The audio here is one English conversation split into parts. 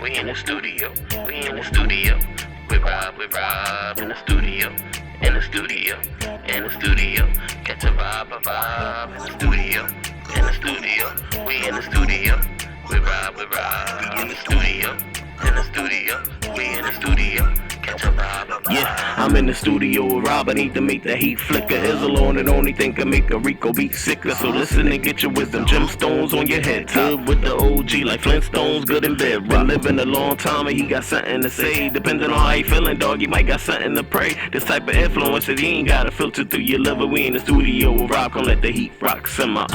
We in the studio. We in the studio. With Rob in the studio. In the studio. In the studio. Catch a vibe in the studio. In the studio. We in the studio. With Rob in the studio. In the studio. We in the studio. Yeah, I'm in the studio with Rob. I need to make the heat flicker. Izzle on it, only thing can make a Rico beat sicker. So listen and get your wisdom. Gemstones on your head. Tub with the OG like Flintstones, good in bed. Been living a long time and he got something to say. Depending on how you feeling, dog, you might got something to pray. This type of influence that you ain't gotta filter through your liver. We in the studio with Rob. Come let the heat rock simmer.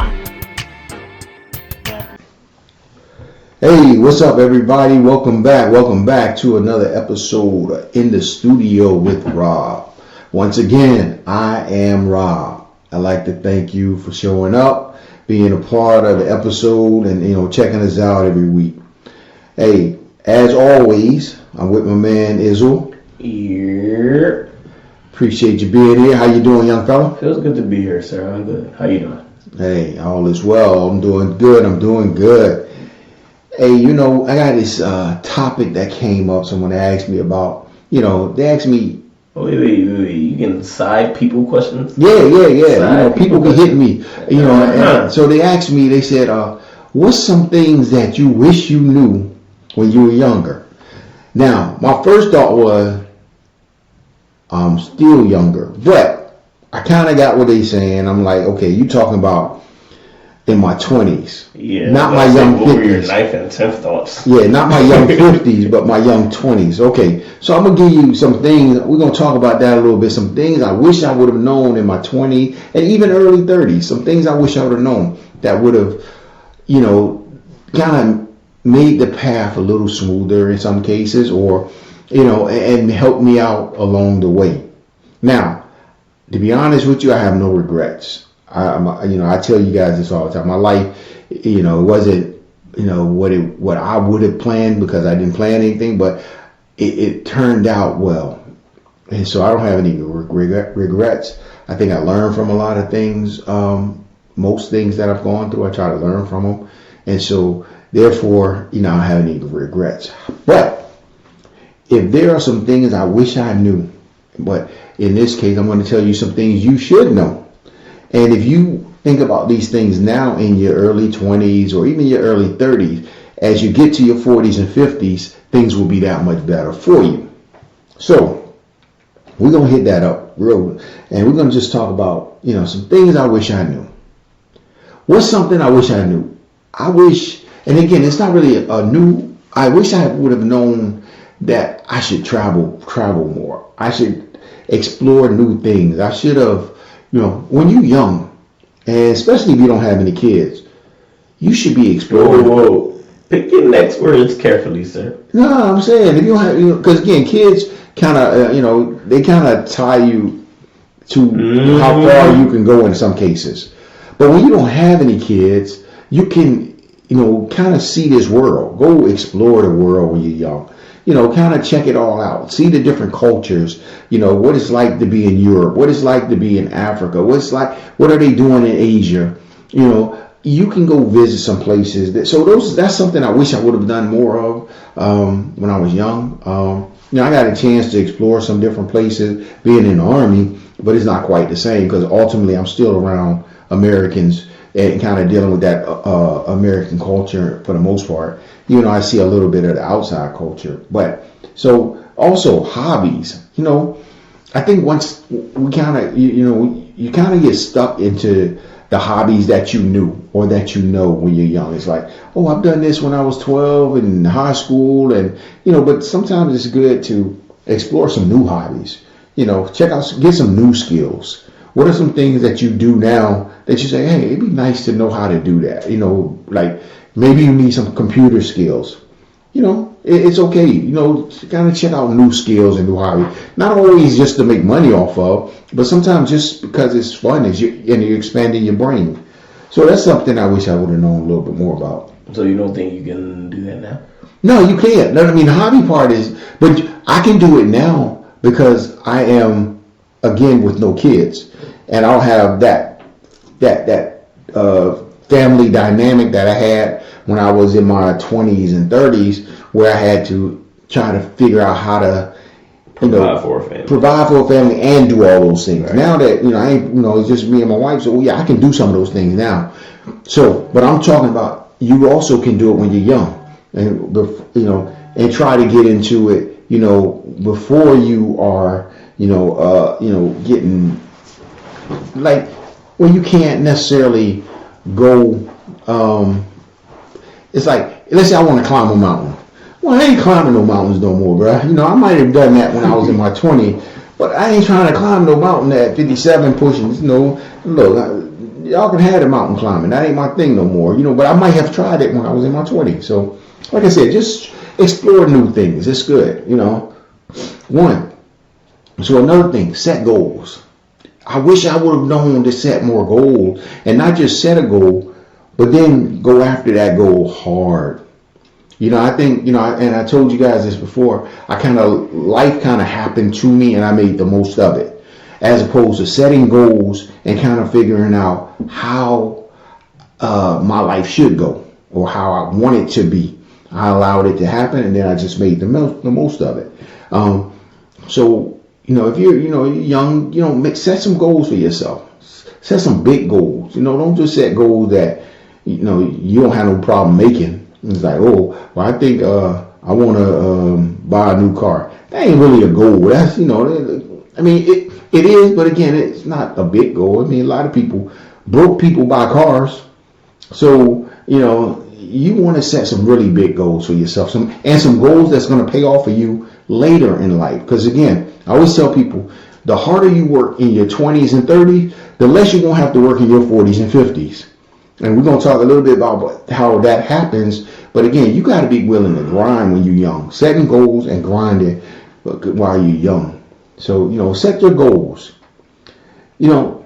Hey, what's up, everybody? Welcome back to another episode in the studio with Rob. Once again, I am Rob. I'd like to thank you for showing up, being a part of the episode, and checking us out every week. Hey, as always, I'm with my man Izzle. Here. Appreciate you being here. How you doing, young fella? Feels good to be here, sir. I'm good. How you doing? Hey, all is well. I'm doing good. Hey, I got this topic that came up. Someone asked me about, they asked me. Wait. You can side people questions? Yeah. People be hitting me, and so they asked me, they said, what's some things that you wish you knew when you were younger? Now, my first thought was, I'm still younger, but I kind of got what they saying. I'm like, okay, you talking about in my 20s. Yeah. Not my young 50s. Your 9th and 10th thoughts. Yeah, not my young 50s, but my young 20s. Okay, so I'm going to give you some things. We're going to talk about that a little bit. Some things I wish I would have known in my 20s and even early 30s. Some things I wish I would have known that would have, kind of made the path a little smoother in some cases, or, and helped me out along the way. Now, to be honest with you, I have no regrets. I tell you guys this all the time. My life, it wasn't, what I would have planned, because I didn't plan anything, but it turned out well. And so I don't have any regrets. I think I learned from a lot of things. Most things that I've gone through, I try to learn from them. And so therefore, I don't have any regrets. But if there are some things I wish I knew, but in this case, I'm going to tell you some things you should know. And if you think about these things now in your early 20s or even your early 30s, as you get to your 40s and 50s, things will be that much better for you. So we're going to hit that up real, and we're going to just talk about, some things I wish I knew. What's something I wish I knew? I wish, and again, it's not really I wish I would have known that I should travel more. I should explore new things. I should have, when you're young, and especially if you don't have any kids, you should be exploring. Whoa. Pick your next words carefully, sir. No, I'm saying if you don't have, because again, kids kind of, they kind of tie you to how far you can go in some cases. But when you don't have any kids, you can, kind of see this world. Go explore the world when you're young. Kind of check it all out. See the different cultures, what it's like to be in Europe, what it's like to be in Africa, what are they doing in Asia? You can go visit some places. That's something I wish I would have done more of when I was young. I got a chance to explore some different places being in the Army, but it's not quite the same, because ultimately I'm still around Americans and kind of dealing with that American culture for the most part. I see a little bit of the outside culture. But so also hobbies, I think once we kind of, you kind of get stuck into the hobbies that you knew or that when you're young. It's like, oh, I've done this when I was 12 in high school, and but sometimes it's good to explore some new hobbies. Check out, get some new skills. What are some things that you do now that you say, hey, it'd be nice to know how to do that? Like maybe you need some computer skills. It's okay. Kind of check out new skills and new hobbies. Not always just to make money off of, but sometimes just because it's fun and you're expanding your brain. So that's something I wish I would have known a little bit more about. So you don't think you can do that now? No, you can't. No, the hobby part is, but I can do it now because I am, again, with no kids, and I don't have that family dynamic that I had when I was in my 20s and 30s, where I had to try to figure out how to Provide for a family. Provide for a family and do all those things. Right. Now that, I ain't, it's just me and my wife, so yeah, I can do some of those things now. So, but I'm talking about, you also can do it when you're young, and and try to get into it, before you are, getting, like, when you can't necessarily go, it's like, let's say I want to climb a mountain. Well, I ain't climbing no mountains no more, bro. I might have done that when I was in my 20s, but I ain't trying to climb no mountain at 57 pushing. Look, y'all can have the mountain climbing. That ain't my thing no more. But I might have tried it when I was in my 20s. So, like I said, just explore new things. It's good, One. So another thing, set goals. I wish I would have known to set more goals, and not just set a goal, but then go after that goal hard. I think, and I told you guys this before, life kind of happened to me and I made the most of it, as opposed to setting goals and kind of figuring out how my life should go or how I want it to be. I allowed it to happen and then I just made the most of it. So, if you're, young, set some goals for yourself. Set some big goals. Don't just set goals that, you don't have no problem making. It's like, I think I want to buy a new car. That ain't really a goal. That's, it is, but again, it's not a big goal. A lot of broke people buy cars. So, you want to set some really big goals for yourself, some goals that's going to pay off for you later in life. Because again, I always tell people, the harder you work in your 20s and 30s, the less you're going to have to work in your 40s and 50s. And we're going to talk a little bit about how that happens. But again, you got to be willing to grind when you're young. Setting goals and grinding while you're young. So, set your goals. And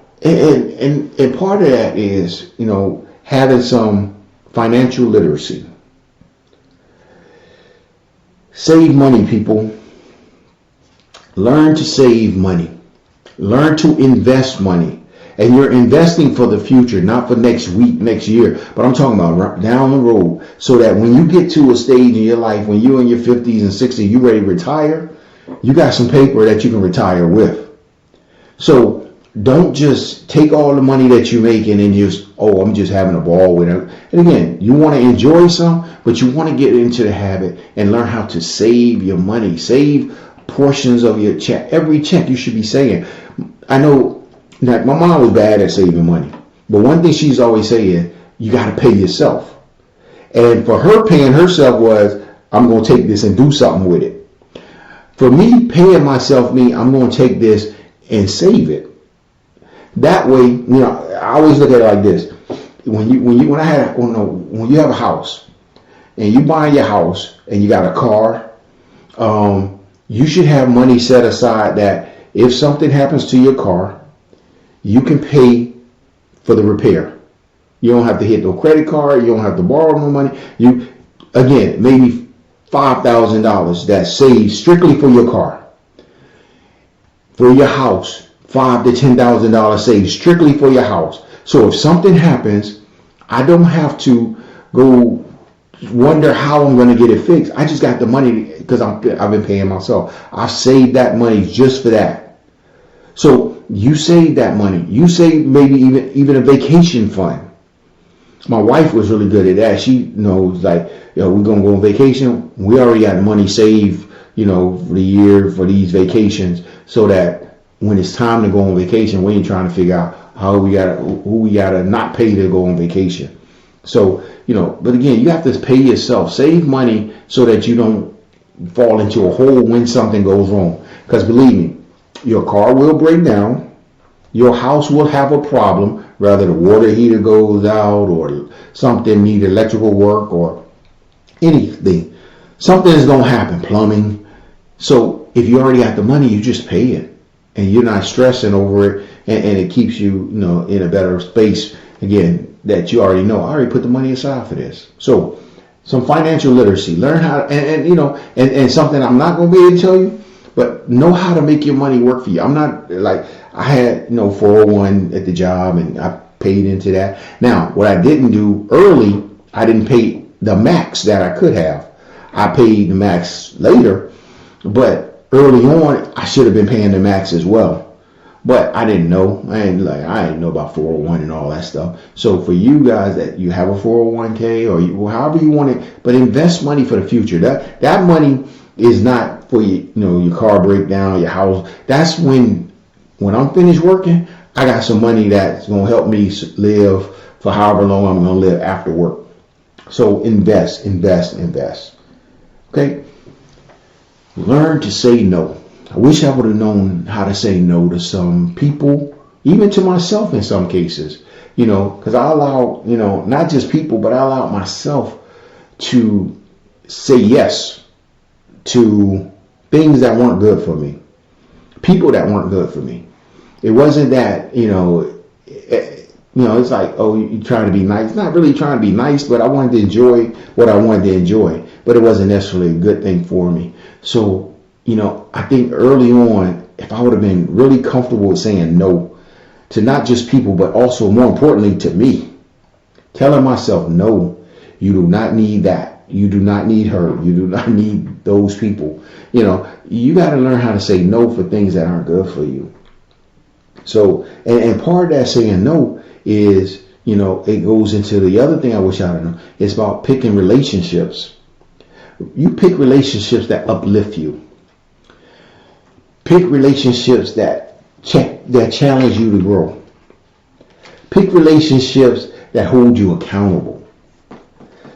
part of that is, having some financial literacy. Save money, people. Learn to save money. Learn to invest money. And you're investing for the future, not for next week, next year. But I'm talking about down the road, so that when you get to a stage in your life, when you're in your 50s and 60s, you ready to retire, you got some paper that you can retire with. So don't just take all the money that you're making and just, I'm just having a ball with it. And again, you want to enjoy some, but you want to get into the habit and learn how to save your money. Save portions of your check. Every check you should be saving. I know. Now, my mom was bad at saving money, but one thing she's always saying, you got to pay yourself. And for her, paying herself was, I'm going to take this and do something with it. For me, paying myself means I'm going to take this and save it. That way, I always look at it like this: when you have a house and you buy your house and you got a car, you should have money set aside that if something happens to your car, you can pay for the repair. You don't have to hit no credit card. You don't have to borrow no money. Maybe $5,000 that's saved strictly for your car. For your house, $5,000 to $10,000 saved strictly for your house. So if something happens, I don't have to go wonder how I'm going to get it fixed. I just got the money because I've been paying myself. I've saved that money just for that. So you save that money. You save maybe even a vacation fund. My wife was really good at that. She knows, like, we're going to go on vacation. We already got money saved, for the year for these vacations, so that when it's time to go on vacation, we ain't trying to figure out who we gotta not pay to go on vacation. So, but again, you have to pay yourself. Save money so that you don't fall into a hole when something goes wrong. Because believe me, your car will break down. Your house will have a problem, whether the water heater goes out or something need electrical work or anything. Something is going to happen, plumbing. So if you already got the money, you just pay it. And you're not stressing over it. And it keeps you, in a better space, again, that you already know. I already put the money aside for this. So some financial literacy. Learn how, and something I'm not going to be able to tell you, but know how to make your money work for you. I'm not like, I had 401 at the job and I paid into that. Now, what I didn't do early, I didn't pay the max that I could have. I paid the max later, but early on, I should have been paying the max as well. But I didn't know. I didn't know about 401 and all that stuff. So for you guys that you have a 401k or however you want it, but invest money for the future. That money is not for your car breakdown or your house. That's when I'm finished working, I got some money that's going to help me live for however long I'm going to live after work. So invest. Okay? Learn to say no. I wish I would have known how to say no to some people, even to myself in some cases, because I allow, not just people, but I allow myself to say yes to things that weren't good for me, people that weren't good for me. It wasn't that, it's like, oh, you're trying to be nice. Not really trying to be nice, but I wanted to enjoy what I wanted to enjoy, but it wasn't necessarily a good thing for me. So, I think early on, if I would have been really comfortable with saying no to not just people, but also more importantly to me, telling myself, no, you do not need that. You do not need her. You do not need those people. You got to learn how to say no for things that aren't good for you. So, and part of that saying no is, it goes into the other thing I wish I had known. It's about picking relationships. You pick relationships that uplift you. Pick relationships that challenge you to grow. Pick relationships that hold you accountable.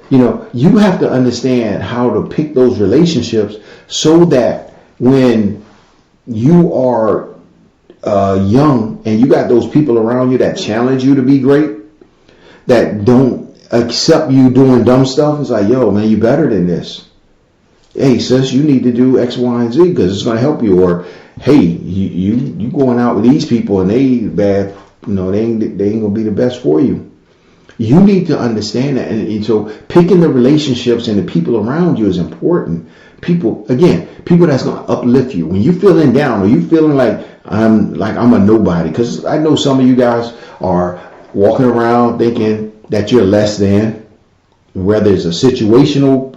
You have to understand how to pick those relationships so that when you are young and you got those people around you that challenge you to be great, that don't accept you doing dumb stuff, it's like, yo, man, you better than this. Hey, sis, you need to do X, Y, and Z because it's going to help you. Or, hey, you going out with these people and they bad, they ain't going to be the best for you. You need to understand that. And so picking the relationships and the people around you is important. People that's going to uplift you. When you're feeling down or you feeling like I'm a nobody, because I know some of you guys are walking around thinking that you're less than, whether it's a situational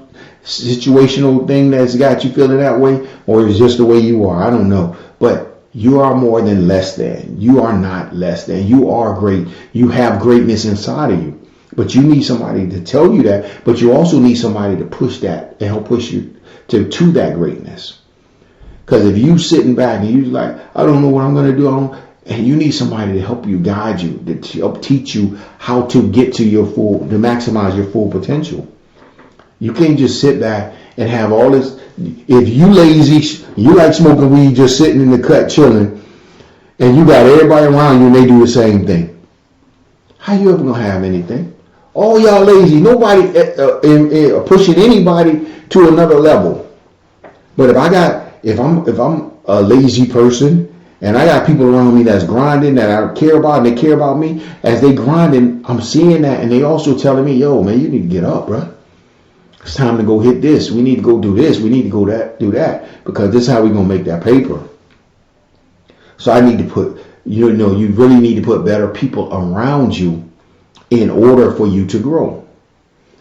thing that's got you feeling that way, or it's just the way you are. I don't know. But you are more than less than. You are not less than. You are great. You have greatness inside of you. But you need somebody to tell you that. But you also need somebody to push that and help push you to that greatness. Because if you sitting back and you like, I don't know what I'm going to do, and you need somebody to help you, guide you, to help teach you how to get to to maximize your full potential. You can't just sit back and have all this. If you lazy, you like smoking weed, just sitting in the cut chilling, and you got everybody around you and they do the same thing, how you ever gonna have anything? All y'all lazy. Nobody pushing anybody to another level. But if I'm a lazy person and I got people around me that's grinding, that I care about, and they care about me, as they grinding, I'm seeing that, and they also telling me, yo, man, you need to get up, bro. It's time to go hit this. We need to go do this. We need to go do that, because this is how we're going to make that paper. So I need to put, you really need to put better people around you in order for you to grow.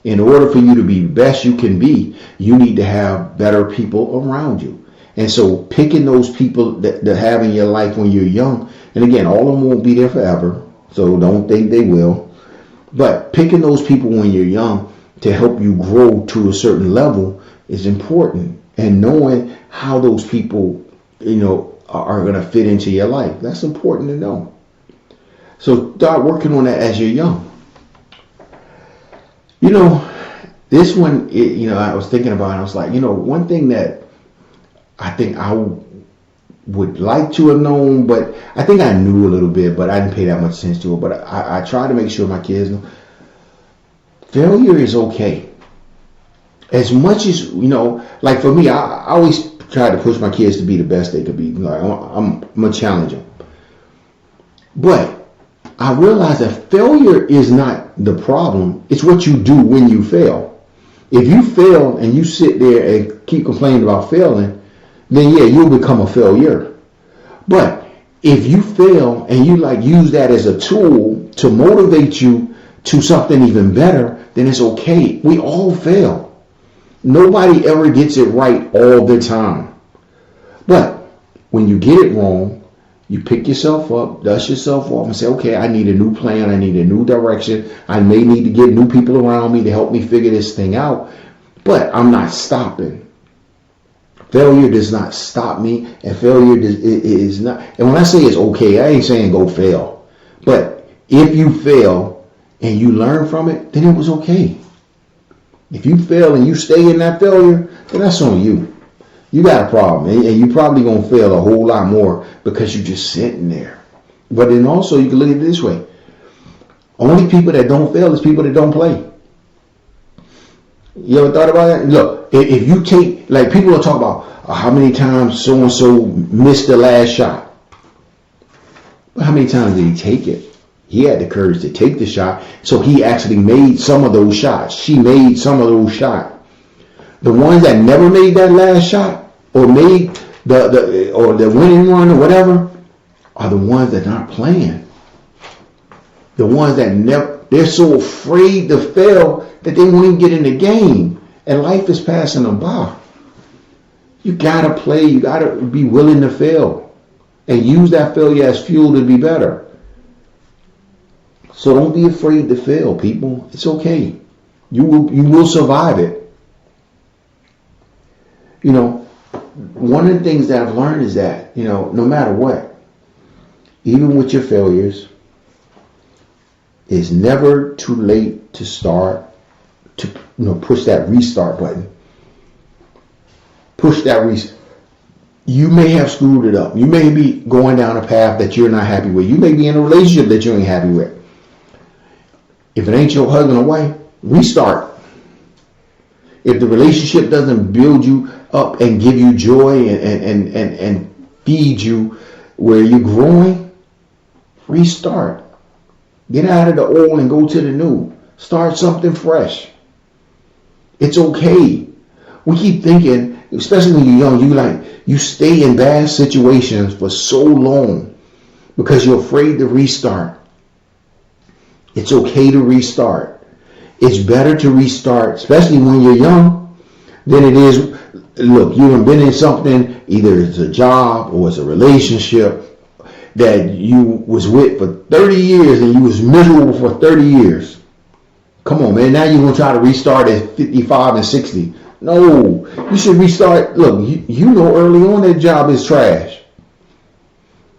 In order for you to be the best you can be, you need to have better people around you. And so picking those people that have in your life when you're young, and again, all of them won't be there forever, so don't think they will. But picking those people when you're young to help you grow to a certain level is important. And knowing how those people, are going to fit into your life, that's important to know. So start working on that as you're young. This one, I was thinking about it. I was like, one thing that I think I would like to have known, but I think I knew a little bit, but I didn't pay that much attention to it. But I try to make sure my kids know failure is okay. As much as, like for me, I always try to push my kids to be the best they could be. Like I'm going to challenge them. But I realize that failure is not the problem. It's what you do when you fail. If you fail and you sit there and keep complaining about failing, then yeah, you'll become a failure. But if you fail and you like use that as a tool to motivate you to something even better, then it's okay. We all fail. Nobody ever gets it right all the time. But when you get it wrong, you pick yourself up, dust yourself off, and say, okay, I need a new plan. I need a new direction. I may need to get new people around me to help me figure this thing out. But I'm not stopping. Failure does not stop me, and failure is not. And when I say it's okay, I ain't saying go fail. But if you fail and you learn from it, then it was okay. If you fail and you stay in that failure, then that's on you. You got a problem, and you're probably gonna fail a whole lot more because you're just sitting there. But then also you can look at it this way: only people that don't fail is people that don't play. You ever thought about that? Look, if you take, like people will talk about how many times so-and-so missed the last shot. But how many times did he take it? He had the courage to take the shot, so he actually made some of those shots. She made some of those shots. The ones that never made that last shot or made the winning one or whatever are the ones that aren't playing. The ones that never, they're so afraid to fail that they won't even get in the game, and life is passing them by. You gotta play. You gotta be willing to fail, and use that failure as fuel to be better. So don't be afraid to fail, people. It's okay. You will survive it. You know, one of the things that I've learned is that, you know, no matter what, even with your failures, it's never too late to start. To push that restart button. Push that restart. You may have screwed it up. You may be going down a path that you're not happy with. You may be in a relationship that you ain't happy with. If it ain't your husband or wife, restart. If the relationship doesn't build you up and give you joy and feed you where you're growing, restart. Get out of the old and go to the new. Start something fresh. It's okay. We keep thinking, especially when you're young, you stay in bad situations for so long because you're afraid to restart. It's okay to restart. It's better to restart, especially when you're young, than it is, look, you have been in something, either it's a job or it's a relationship that you was with for 30 years and you was miserable for 30 years. Come on, man. Now you're going to try to restart at 55 and 60. No, you should restart. Look, you know early on that job is trash.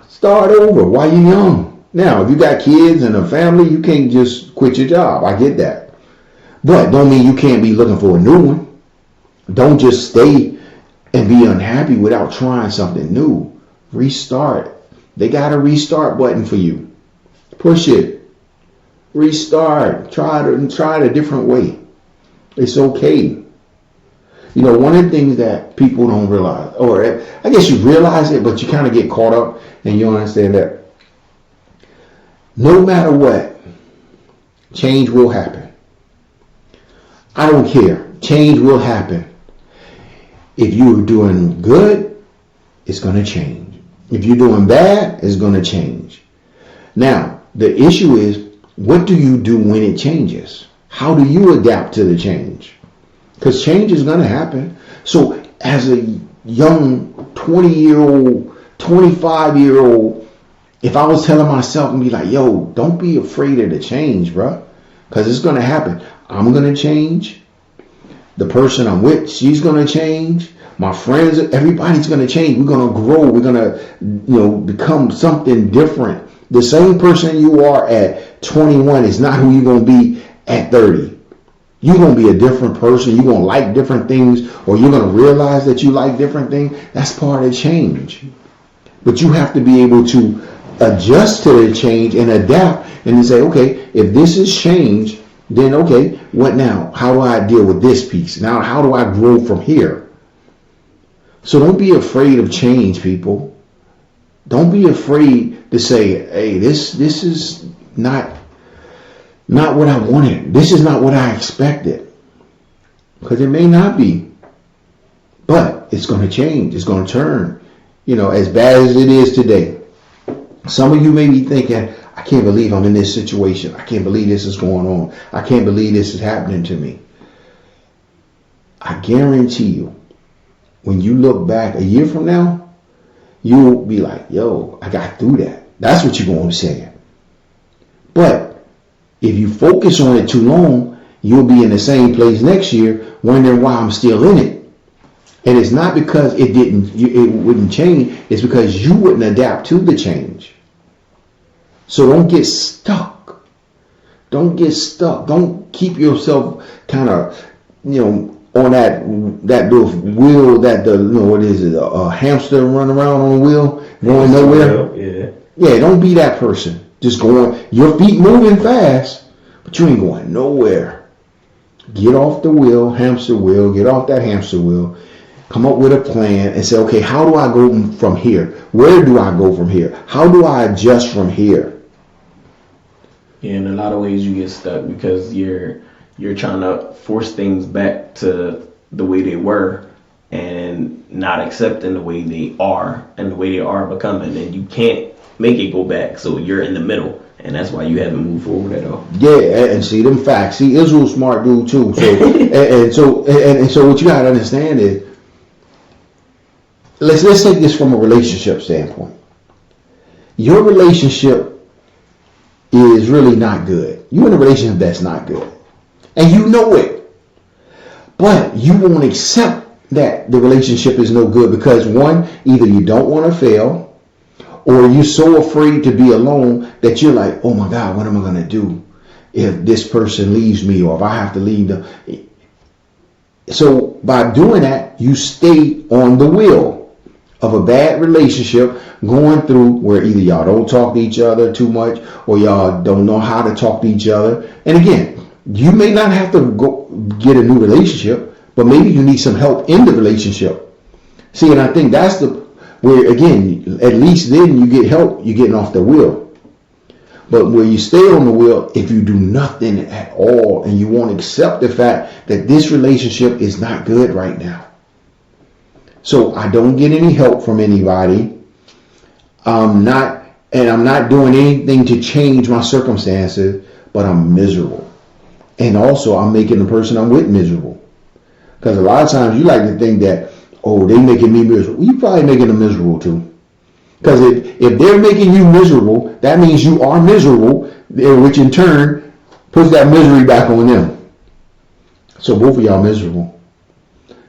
Start over while you're young. Now, if you got kids and a family, you can't just quit your job. I get that. But don't mean you can't be looking for a new one. Don't just stay and be unhappy without trying something new. Restart. They got a restart button for you. Push it. Restart. Try it a different way. It's okay. You know, one of the things that people don't realize, or I guess you realize it, but you kind of get caught up and you don't understand that no matter what, change will happen. I don't care. Change will happen. If you're doing good, it's going to change. If you're doing bad, it's going to change. Now, the issue is, what do you do when it changes? How do you adapt to the change? Because change is going to happen. So as a young 20-year-old, 25-year-old, if I was telling myself and be like, yo, don't be afraid of the change, bro. Because it's going to happen. I'm going to change. The person I'm with, she's going to change. My friends, everybody's going to change. We're going to grow. We're going to, become something different. The same person you are at 21 is not who you're going to be at 30. You're going to be a different person. You're going to like different things, or you're going to realize that you like different things. That's part of change. But you have to be able to adjust to the change and adapt and then say, okay, if this is change, then okay, what now? How do I deal with this piece? Now, how do I grow from here? So don't be afraid of change, people. Don't be afraid to say, hey, this is not what I wanted. This is not what I expected. Because it may not be. But it's going to change. It's going to turn, as bad as it is today. Some of you may be thinking, I can't believe I'm in this situation. I can't believe this is going on. I can't believe this is happening to me. I guarantee you, when you look back a year from now, you'll be like, yo, I got through that. That's what you're going to be saying. But if you focus on it too long, you'll be in the same place next year wondering why I'm still in it. And it's not because it wouldn't change. It's because you wouldn't adapt to the change. So don't get stuck. Don't get stuck. Don't keep yourself kind of, on that little wheel that a hamster run around on a wheel going nowhere. Yeah, don't be that person. Just going, your feet moving fast, but you ain't going nowhere. Get off the wheel, hamster wheel. Get off that hamster wheel. Come up with a plan and say, okay, how do I go from here? Where do I go from here? How do I adjust from here? Yeah, in a lot of ways you get stuck because you're trying to force things back to the way they were and not accepting the way they are and the way they are becoming, and you can't make it go back, so you're in the middle, and that's why you haven't moved forward at all. Yeah, and see them facts. See, Israel's a smart dude too. So and so what you gotta understand is, let's take this from a relationship standpoint. Your relationship is really not good. You're in a relationship that's not good. And you know it. But you won't accept that the relationship is no good because, one, either you don't want to fail, or you're so afraid to be alone that you're like, oh my God, what am I going to do if this person leaves me or if I have to leave them? So by doing that, you stay on the wheel of a bad relationship going through where either y'all don't talk to each other too much or y'all don't know how to talk to each other. And again, you may not have to go get a new relationship, but maybe you need some help in the relationship. See, and I think that's where, again, at least then you get help, you're getting off the wheel. But where you stay on the wheel, if you do nothing at all and you won't accept the fact that this relationship is not good right now. So I don't get any help from anybody. I'm not doing anything to change my circumstances, but I'm miserable. And also I'm making the person I'm with miserable. Because a lot of times you like to think that, oh, they making me miserable. You probably making them miserable too. Because if they're making you miserable, that means you are miserable, which in turn puts that misery back on them. So both of y'all miserable.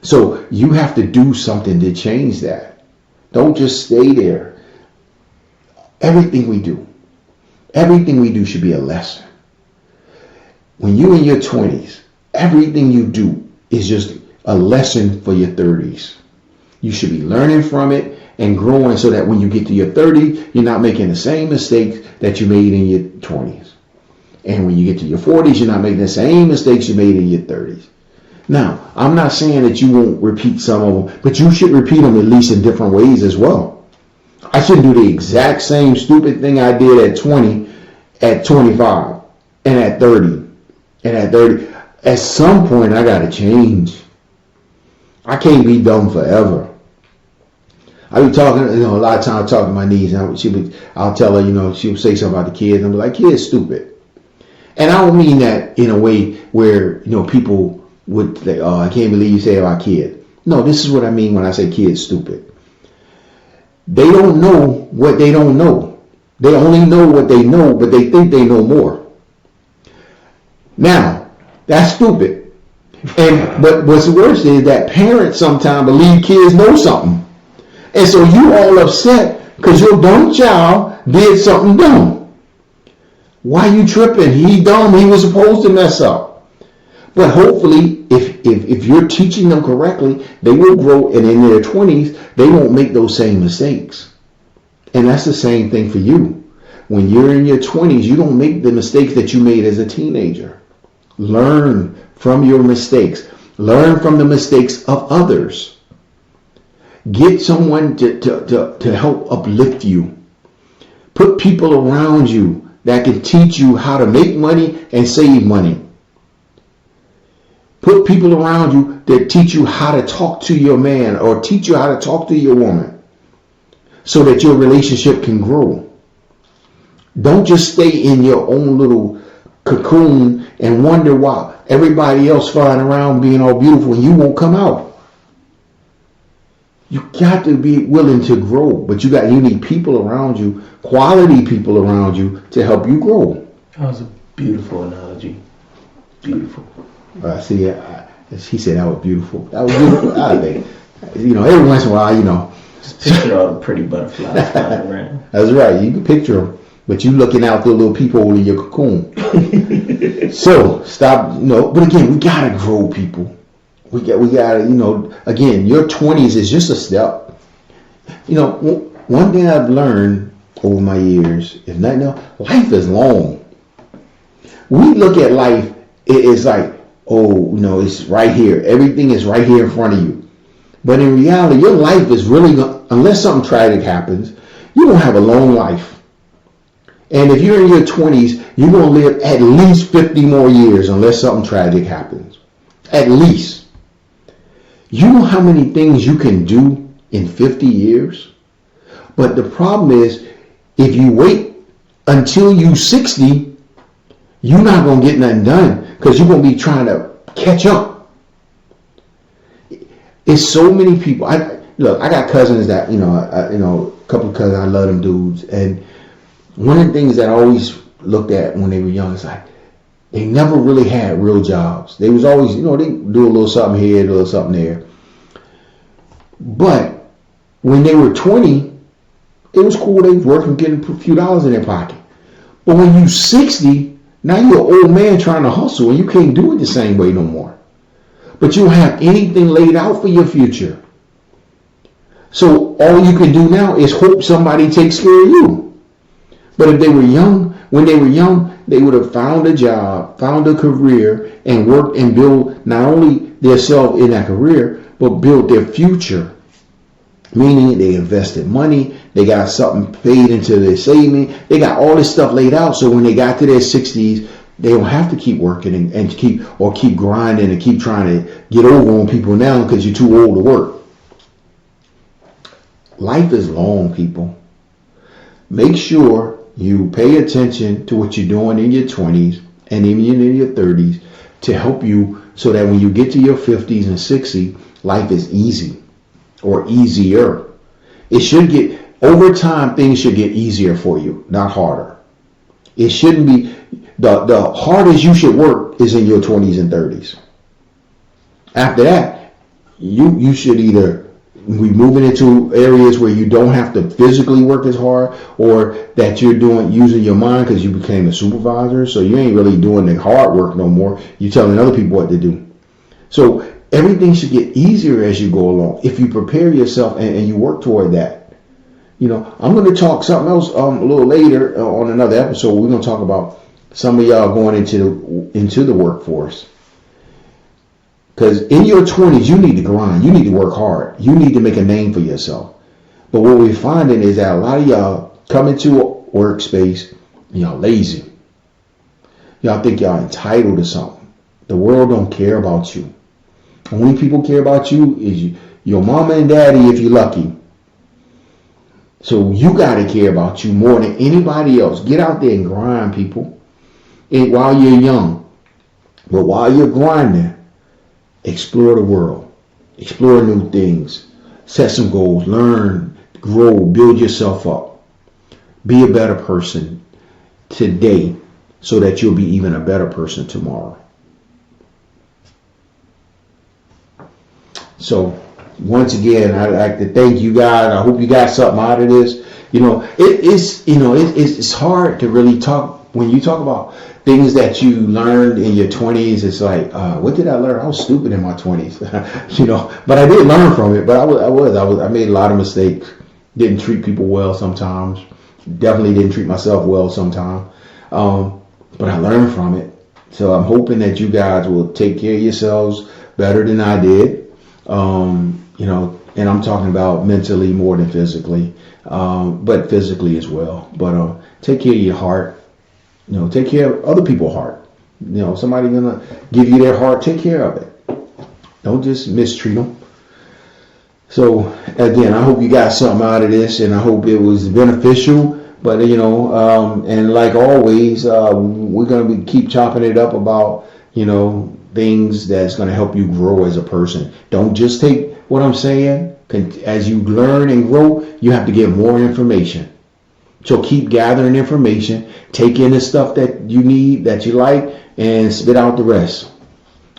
So you have to do something to change that. Don't just stay there. Everything we do should be a lesson. When you're in your 20s, everything you do is just a lesson for your 30s. You should be learning from it and growing so that when you get to your 30s, you're not making the same mistakes that you made in your 20s. And when you get to your 40s, you're not making the same mistakes you made in your 30s. Now, I'm not saying that you won't repeat some of them, but you should repeat them at least in different ways as well. I shouldn't do the exact same stupid thing I did at 20, at 25, and at 30. And at 30, at some point, I got to change. I can't be dumb forever. I be talking, a lot of times I talk to my niece, and I'll tell her, she'll say something about the kids, and I'm like, kids stupid. And I don't mean that in a way where, people would say, oh, I can't believe you say about kids. No, this is what I mean when I say kids stupid. They don't know what they don't know. They only know what they know, but they think they know more. Now, that's stupid. But what's worse is that parents sometimes believe kids know something. And so you all upset because your dumb child did something dumb. Why you tripping? He dumb. He was supposed to mess up. But hopefully, if you're teaching them correctly, they will grow, and in their 20s, they won't make those same mistakes. And that's the same thing for you. When you're in your 20s, you don't make the mistakes that you made as a teenager. Learn from your mistakes. Learn from the mistakes of others. Get someone to help uplift you. Put people around you that can teach you how to make money and save money. Put people around you that teach you how to talk to your man or teach you how to talk to your woman so that your relationship can grow. Don't just stay in your own little cocoon and wonder why everybody else flying around being all beautiful and you won't come out. You got to be willing to grow, but you need people around you, quality people around you to help you grow. That was a beautiful analogy. Beautiful. See, he said that was beautiful. That was beautiful. I think, every once in a while, Just picture all the pretty butterflies flying around. That's right. You can picture them, but you looking out the little peephole in your cocoon. So stop. But again, we gotta grow, people. We gotta. Again, your 20s is just a step. One thing I've learned over my years, if nothing else, life is long. We look at life, it's like, it's right here. Everything is right here in front of you. But in reality, your life is really, unless something tragic happens, you're going to have a long life. And if you're in your 20s, you're going to live at least 50 more years unless something tragic happens. At least. You know how many things you can do in 50 years? But the problem is, if you wait until you're 60, you're not going to get nothing done because you're going to be trying to catch up. It's so many people. I got cousins that, a couple of cousins, I love them dudes. And one of the things that I always looked at when they were young is like, they never really had real jobs. They was always, they do a little something here, a little something there. But when they were 20, it was cool. They was working, getting a few dollars in their pocket. But when you're 60, now you're an old man trying to hustle and you can't do it the same way no more. But you don't have anything laid out for your future. So all you can do now is hope somebody takes care of you. But if they were young, when they were young, they would have found a job, found a career, and worked and build not only themselves in that career, but build their future. Meaning they invested money, they got something paid into their saving, they got all this stuff laid out. So when they got to their 60s, they don't have to keep working and keep grinding and keep trying to get over on people now because you're too old to work. Life is long, people. Make sure you pay attention to what you're doing in your 20s and even in your 30s to help you so that when you get to your 50s and 60s, life is easy or easier. It should get, over time, things should get easier for you, not harder. It shouldn't be, the hardest you should work is in your 20s and 30s. After that, you should either be moving into areas where you don't have to physically work as hard, or that you're using your mind because you became a supervisor, so you ain't really doing the hard work no more. You're telling other people what to do. So everything should get easier as you go along if you prepare yourself and you work toward that. I'm going to talk something else a little later on another episode. We're going to talk about some of y'all going into the workforce. Because in your 20s, you need to grind. You need to work hard. You need to make a name for yourself. But what we're finding is that a lot of y'all come into a workspace and y'all lazy. Y'all think y'all entitled to something. The world don't care about you. Only people care about you is your mama and daddy if you're lucky. So you got to care about you more than anybody else. Get out there and grind, people. And while you're young. But while you're grinding, explore the world. Explore new things. Set some goals. Learn, grow, build yourself up. Be a better person today so that you'll be even a better person tomorrow. So, once again, I'd like to thank you guys. I hope you got something out of this. It's hard to really talk when you talk about things that you learned in your 20s. It's like, what did I learn? I was stupid in my 20s, But I did learn from it. But I made a lot of mistakes. Didn't treat people well sometimes. Definitely didn't treat myself well sometimes. But I learned from it. So I'm hoping that you guys will take care of yourselves better than I did. And I'm talking about mentally more than physically, but physically as well. But take care of your heart. Take care of other people's heart. Somebody gonna give you their heart. Take care of it. Don't just mistreat them. So again, I hope you got something out of this, and I hope it was beneficial. But and like always, we're gonna keep chopping it up about things that's gonna help you grow as a person. Don't just take what I'm saying. As you learn and grow, you have to get more information. So keep gathering information, take in the stuff that you need, that you like, and spit out the rest.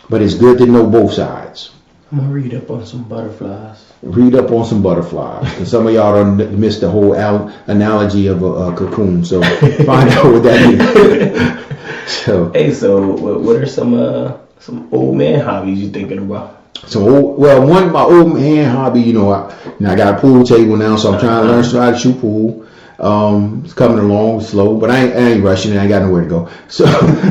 But it's good to know both sides. I'm gonna read up on some butterflies. Read up on some butterflies. And some of y'all done missed the whole analogy of a cocoon. So find out what that is. So what are some old man hobbies you thinking about? One of my old man hobby, I got a pool table now, so I'm trying to learn how to shoot pool. It's coming along slow, but I ain't rushing it. I ain't got nowhere to go. So,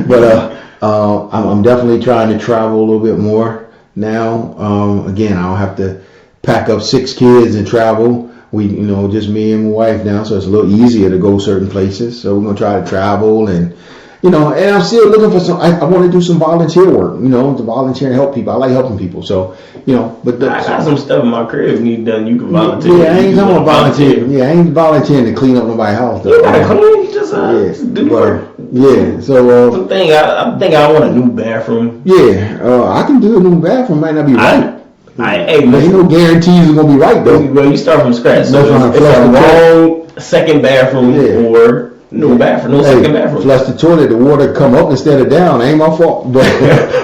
but I'm definitely trying to travel a little bit more now. Again, I don't have to pack up 6 kids and travel. We, just me and my wife now, so it's a little easier to go certain places. So we're gonna try to travel and. And I'm still looking for some. I want to do some volunteer work. To volunteer and help people. I like helping people. So, but I got some stuff in my crib need done. You can volunteer. Yeah, I ain't talking about volunteering. Yeah, I ain't volunteering to clean up nobody's house. You gotta clean. Just do work. Yeah. So I think I want a new bathroom. Yeah, I can do a new bathroom. Might not be right. Ain't no guarantees it's gonna be right though. Well, you start from scratch. So it's a wrong second bathroom or. No bathroom, second bathroom. Flush the toilet, the water come up instead of down. Ain't my fault, but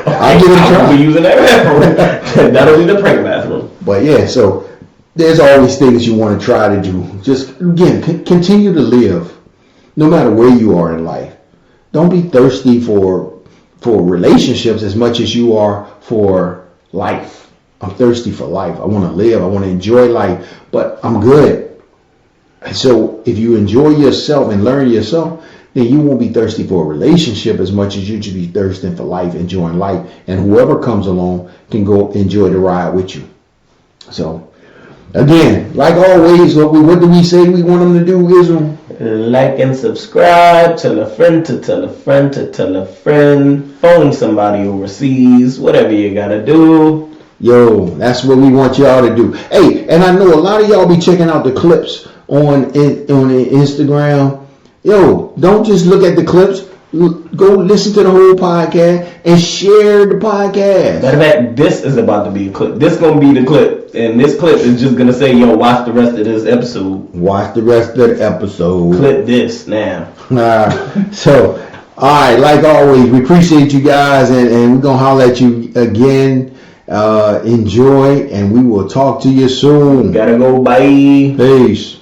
I'll give it a try. I'll be using that bathroom. That'll be the prank bathroom. But yeah, so there's always things you want to try to do. Just again, continue to live, no matter where you are in life. Don't be thirsty for relationships as much as you are for life. I'm thirsty for life. I want to live. I want to enjoy life, but I'm good. So if you enjoy yourself and learn yourself, then you won't be thirsty for a relationship as much as you should be thirsting for life, enjoying life. And whoever comes along can go enjoy the ride with you. So, again, like always, what do we say we want them to do, Israel? Like and subscribe, tell a friend to tell a friend to tell a friend, phone somebody overseas, whatever you gotta do. Yo, that's what we want y'all to do. Hey, and I know a lot of y'all be checking out the clips on Instagram. Yo, don't just look at the clips. Go listen to the whole podcast and share the podcast. Matter of fact, this is about to be a clip. This is going to be the clip. And this clip is just going to say, yo, watch the rest of this episode. Watch the rest of the episode. Clip this now. So, all right, like always, we appreciate you guys. And we're going to holler at you again. Enjoy, and we will talk to you soon. Gotta go, bye. Peace.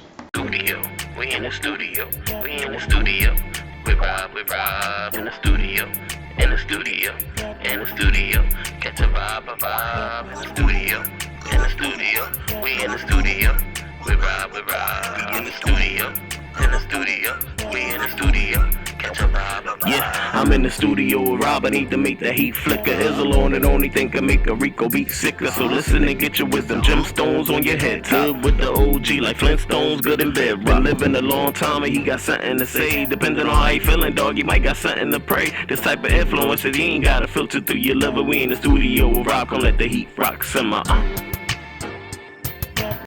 We in the studio. We in the studio. We Rob in the studio. In the studio. In the studio. Catch a vibe in the studio. In the studio. We in the studio. We Rob in the studio. In the studio. We in the studio. Catch a vibe. Yeah, I'm in the studio with Rob. I need to make the heat flicker. His alone and only thing can make a Rico beat sicker. So listen and get your wisdom. Gemstones on your head. Good with the OG like Flintstones. Good in bed. Been living a long time and he got something to say. Depending on how you feeling, dog, you might got something to pray. This type of influence that you ain't gotta filter through your liver. We in the studio with Rob. Come let the heat rock simmer.